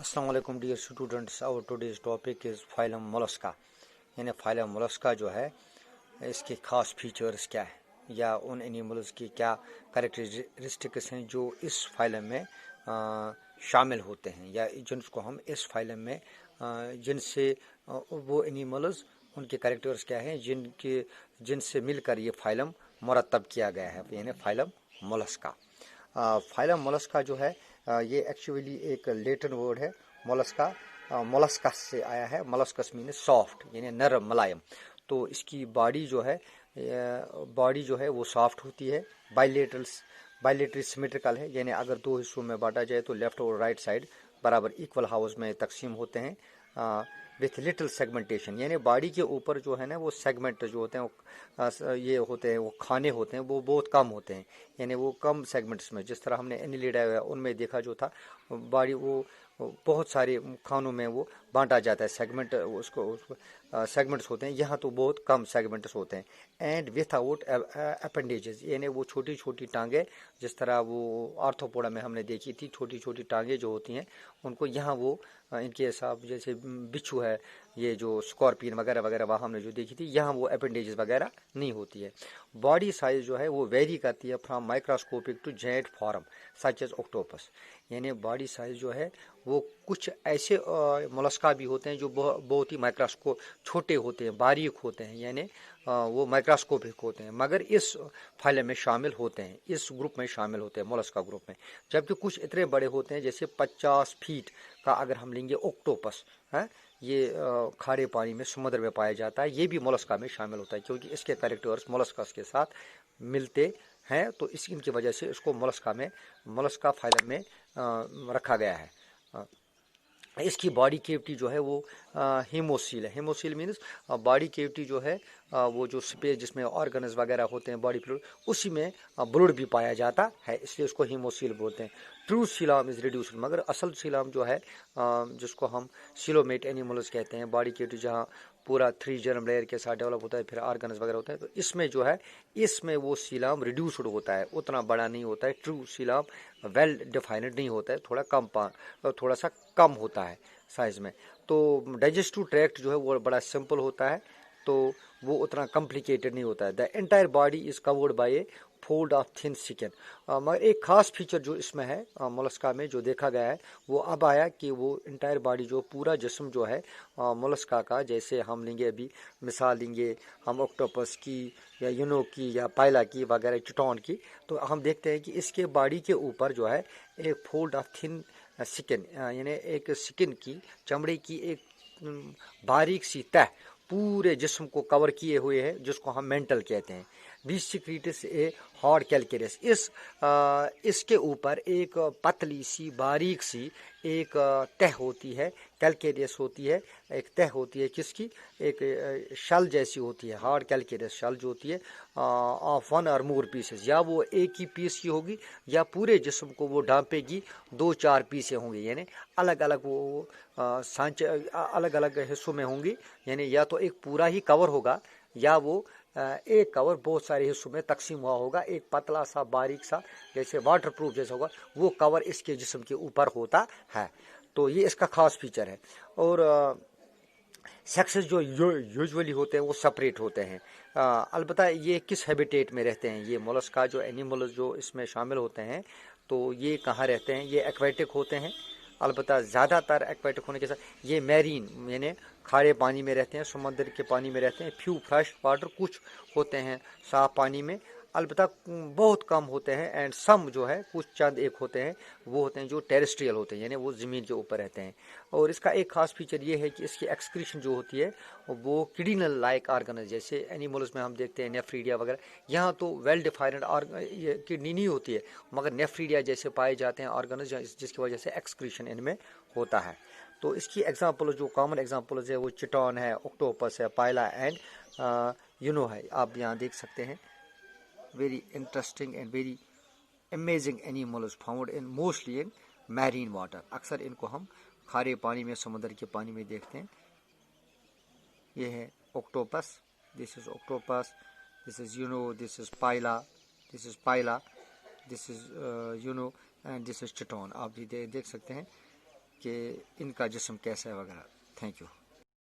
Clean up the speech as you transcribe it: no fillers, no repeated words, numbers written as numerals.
अस्सलाम वालेकुम dear students. Our today's topic is phylum Mollusca. यानी फाइलम मोलस्का जो है इसके ख़ास फीचर्स क्या है या उन एनिमल्स की क्या कैरेक्टरिस्टिक्स हैं जो इस फाइलम में शामिल होते हैं या जिनको हम इस फाइलम में जिनसे वो एनिमल्स उनके कैरेक्टर्स क्या हैं जिनसे मिलकर ये फाइलम मुरतब किया गया है, यानी फाइलम मोलस्का। फाइलम मोलस्का जो है ये एक्चुअली एक लेटिन वर्ड है मोलस्का। मोलस्कस से आया है। मोलस्कस मीन सॉफ्ट, यानी नरम मुलायम। तो इसकी बॉडी जो है वो सॉफ्ट होती है। बाइलेटरल सिमेट्रिकल है, यानी अगर दो हिस्सों में बांटा जाए तो लेफ्ट और राइट साइड बराबर इक्वल हाउस में तकसीम होते हैं। विथ लिटिल सेगमेंटेशन, यानी बॉडी के ऊपर जो है ना वो सेगमेंट जो होते हैं वो ये होते हैं, वो खाने होते हैं, वो बहुत कम होते हैं। यानी वो कम सेगमेंट्स में, जिस तरह हमने एनिलिडा उनमें देखा जो था बॉडी वो बहुत सारे खानों में वो बांटा जाता है। उसको सेगमेंट्स होते हैं। यहाँ तो बहुत कम सेगमेंट्स होते हैं। एंड विथआउट अपेंडेजेस, यानी वो छोटी छोटी टांगे, जिस तरह वो आर्थ्रोपोडा में हमने देखी थी, छोटी छोटी टांगे जो होती हैं उनको यहाँ वो इनके हिसाब जैसे बिच्छू है, ये जो स्कॉर्पियन वगैरह वगैरह वहाँ हमने जो देखी थी, यहाँ वो अपेंडेजेस वगैरह नहीं होती है। बॉडी साइज जो है वो वेरी करती है from microscopic to giant form such as octopus. यानी बॉडी साइज जो है वो कुछ ऐसे मोलस्का भी होते हैं जो बहुत ही माइक्रोस्कोप छोटे होते हैं, बारीक होते हैं, यानी वो माइक्रोस्कोपिक होते हैं, मगर इस फाइलम में शामिल होते हैं, इस ग्रुप में शामिल होते हैं, मोलस्का ग्रुप में। जबकि कुछ इतने बड़े होते हैं जैसे 50 फीट का अगर हम लेंगे ऑक्टोपस है, ये खारे पानी में समुद्र में पाया जाता है, ये भी मोलस्का में शामिल होता है क्योंकि इसके कैरेक्टर्स मोलस्का के साथ मिलते हैं। तो इनकी वजह से इसको मोलस्का फाइलम में रखा गया है। इसकी बॉडी केविटी जो है वो हीमोसील है। हीमोसील मीन्स बॉडी केविटी जो है वो जो स्पेस जिसमें ऑर्गन्स वगैरह होते हैं, बॉडी फ्लूइड, उसी में ब्लड भी पाया जाता है, इसलिए उसको हीमोसील बोलते हैं। ट्रू सीलम इज रिड्यूस्ड, मगर असल सीलम जो है जिसको हम सिलोमेट एनिमल्स कहते हैं, बॉडी केविटी जहाँ पूरा 3 जर्म लेयर के साथ डेवलप होता है, फिर ऑर्गन्स वगैरह होते हैं, तो इसमें जो है इसमें वो सीलम रिड्यूस्ड होता है, उतना बड़ा नहीं होता है। ट्रू सीलम वेल डिफाइंड नहीं होता है, थोड़ा सा कम होता है साइज में। तो डाइजेस्टिव ट्रैक्ट जो है वो बड़ा सिंपल होता है, तो वो उतना कॉम्प्लिकेटेड नहीं होता है। The entire body is covered by A fold of thin skin. मगर एक खास फीचर जो इसमें है मोलस्का में जो देखा गया है वो अब आया कि वो इंटायर बॉडी जो पूरा जिस्म जो है मोलस्का का, जैसे हम लेंगे अभी मिसाल लेंगे हम ऑक्टोपस की या यूनो की या पाइला की वगैरह चिटॉन की, तो हम देखते हैं कि इसके बॉडी के ऊपर जो है एक फोल्ड ऑफ थिन स्किन, यानी एक स्किन की, चमड़ी की एक बारीक सी तह पूरे जिस्म को कवर किए हुए है, जिसको हम मेंटल कहते हैं। दिस सिक्रीटस ए हार्ड कैलकेरियस, इसके ऊपर एक पतली सी बारीक सी एक तह होती है, कैलकेरियस होती है, एक तह होती है किसकी, एक शल जैसी होती है, हार्ड कैलकेरियस शल जो होती है ऑफ 1 और मोर पीसेस, या वो एक ही पीस की होगी या पूरे जिस्म को वो ढांपेगी, 2-4 पीसें होंगी, यानी अलग अलग वो सांचे अलग अलग हिस्सों में होंगी, यानी या तो एक पूरा ही कवर होगा या वो एक कवर बहुत सारे हिस्सों में तकसीम हुआ होगा। एक पतला सा बारीक सा जैसे वाटर प्रूफ जैसा होगा वो कवर इसके जिस्म के ऊपर होता है। तो ये इसका खास फीचर है। और सेक्सेस जो यूजुअली होते हैं वो सेपरेट होते हैं। अलबत्ता ये किस हैबिटेट में रहते हैं, ये मोलस्का जो एनिमल्स जो इसमें शामिल होते हैं, तो ये कहाँ रहते हैं, ये एक्वेटिक होते हैं। अलबत्ता ज़्यादातर एक्वेटिक होने के साथ ये मैरीन यानी खारे पानी में रहते हैं, समुद्र के पानी में रहते हैं। फ्यू फ्रेश वाटर, कुछ होते हैं साफ पानी में, अलबत्ता बहुत कम होते हैं। एंड सम जो है कुछ चंद एक होते हैं, वो होते हैं जो टेरेस्ट्रियल होते हैं, यानी वो ज़मीन के ऊपर रहते हैं। और इसका एक खास फीचर ये है कि इसकी एक्सक्रीशन जो होती है वो किडनल लाइक ऑर्गन, जैसे एनिमल्स में हम देखते हैं नेफ्रीडिया वगैरह, यहाँ तो वेल डिफाइंड किडनी नहीं होती है, मगर नेफ्रीडिया जैसे पाए जाते हैं ऑर्गन, जिसकी वजह से एक्सक्रीशन इनमें होता है। तो इसकी एग्जाम्पल जो कॉमन एग्जाम्पल्स है वो चिटॉन है, ऑक्टोपस है, पाइला एंड यूनो है। आप यहाँ देख सकते हैं very interesting and very amazing animals found in mostly in marine water. अक्सर इनको हम खारे पानी में, समुद्र के पानी में देखते हैं। ये है octopus, this is octopus, this is Unio, this is Pila, this is Pila, this is Unio and this is chiton. आप भी देख सकते हैं کہ ان کا جسم کیسا ہے وغیرہ. Thank you.